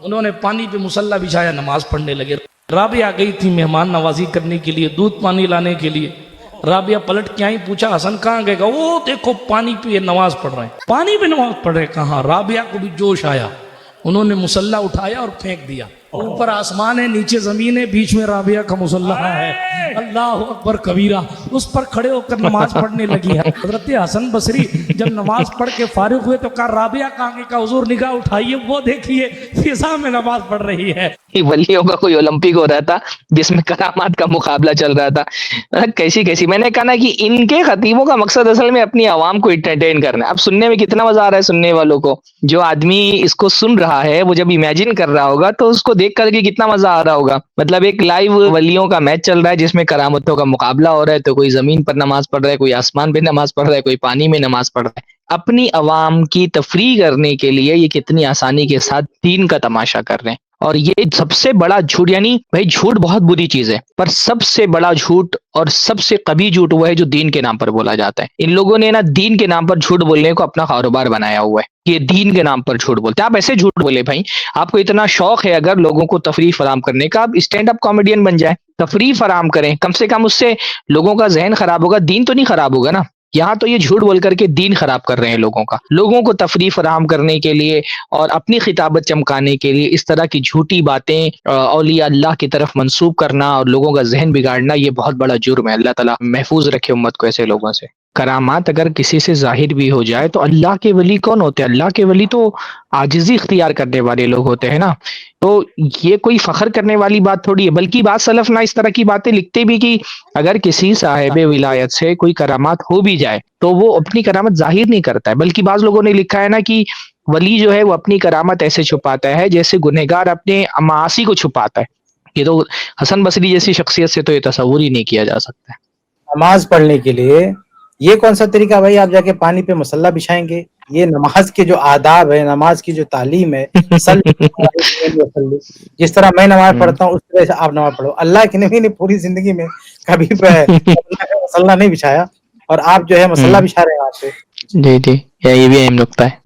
انہوں نے پانی پہ مصلی بچھایا، نماز پڑھنے لگے. رابعہ گئی تھی مہمان نوازی کرنے کے لیے، دودھ پانی لانے کے لیے. رابعہ پلٹ کے آئی، پوچھا حسن کہاں گئے؟ وہ دیکھو پانی پہ نماز پڑھ رہے ہیں. پانی پہ نماز پڑھ رہے ہیں کہاں؟ رابعہ کو بھی جوش آیا، انہوں نے مصلی اٹھایا اور پھینک دیا. اوپر آسمان ہے، نیچے زمین ہے، بیچ میں رابعہ کا مصلی ہے. اللہ اکبر کبیرہ. اس پر کھڑے ہو کر نماز پڑھنے لگی ہے. حضرت حسن بصری جب نماز پڑھ کے فارغ ہوئے تو کہا رابعہ کہاں گئی؟ کہا حضور نگاہ اٹھائیے، وہ دیکھیے فضا میں نماز پڑھ رہی ہے. ولیوں کا کوئی اولمپک ہو رہا تھا جس میں کرامات کا مقابلہ چل رہا تھا. کیسی میں نے کہا نا کہ ان کے خطیبوں کا مقصد اصل میں اپنی عوام کو انٹرٹین کرنا ہے. اب سننے میں کتنا مزہ آ رہا ہے سننے والوں کو. جو آدمی اس کو سن رہا ہے وہ جب امیجن کر رہا ہوگا تو اس کو دیکھ کر کے کتنا مزہ آ رہا ہوگا. مطلب ایک لائیو ولیوں کا میچ چل رہا ہے جس میں کرامتوں کا مقابلہ ہو رہا ہے. تو کوئی زمین پر نماز پڑھ رہا ہے، کوئی آسمان پہ نماز پڑھ رہا ہے، کوئی پانی میں نماز پڑھ رہا ہے. اپنی عوام کی تفریح کرنے کے لیے یہ کتنی آسانی کے ساتھ دین کا تماشا کر رہے ہیں. اور یہ سب سے بڑا جھوٹ، یعنی بھائی جھوٹ بہت بری چیز ہے، پر سب سے بڑا جھوٹ اور سب سے قبیح جھوٹ وہ ہے جو دین کے نام پر بولا جاتا ہے. ان لوگوں نے نا دین کے نام پر جھوٹ بولنے کو اپنا کاروبار بنایا ہوا ہے. یہ دین کے نام پر جھوٹ بولتے ہیں. آپ ایسے جھوٹ بولے بھائی، آپ کو اتنا شوق ہے اگر لوگوں کو تفریح فراہم کرنے کا، آپ اسٹینڈ اپ کامیڈین بن جائیں، تفریح فراہم کریں. کم سے کم اس سے لوگوں کا ذہن خراب ہوگا، دین تو نہیں خراب ہوگا نا. یہاں تو یہ جھوٹ بول کر کے دین خراب کر رہے ہیں لوگوں کا. لوگوں کو تفریح فراہم کرنے کے لیے اور اپنی خطابت چمکانے کے لیے اس طرح کی جھوٹی باتیں اولیاء اللہ کی طرف منسوب کرنا اور لوگوں کا ذہن بگاڑنا، یہ بہت بڑا جرم ہے. اللہ تعالیٰ محفوظ رکھے امت کو ایسے لوگوں سے. کرامات اگر کسی سے ظاہر بھی ہو جائے تو اللہ کے ولی کون ہوتے ہیں؟ اللہ کے ولی تو عاجزی اختیار کرنے والے لوگ ہوتے ہیں نا. تو یہ کوئی فخر کرنے والی بات تھوڑی ہے. بلکہ بعض سلف نہ اس طرح کی باتیں لکھتے بھی کہ اگر کسی صاحب ولایت سے کوئی کرامات ہو بھی جائے تو وہ اپنی کرامت ظاہر نہیں کرتا ہے. بلکہ بعض لوگوں نے لکھا ہے نا کہ ولی جو ہے وہ اپنی کرامت ایسے چھپاتا ہے جیسے گنہگار اپنے معاصی کو چھپاتا ہے. یہ تو حسن بصری جیسی شخصیت سے تو یہ تصور ہی نہیں کیا جا سکتا ہے. نماز پڑھنے کے لیے یہ کون سا طریقہ بھائی؟ آپ جا کے پانی پہ مصلی بچھائیں گے؟ یہ نماز کے جو آداب ہے، نماز کی جو تعلیم ہے، جس طرح میں نماز پڑھتا ہوں اس طرح سے آپ نماز پڑھو. اللہ کے نبی نے پوری زندگی میں کبھی مصلی نہیں بچھایا اور آپ جو ہے مصلی بچھا رہے ہیں وہاں پہ. جی یہ بھی اہم نقطہ ہے.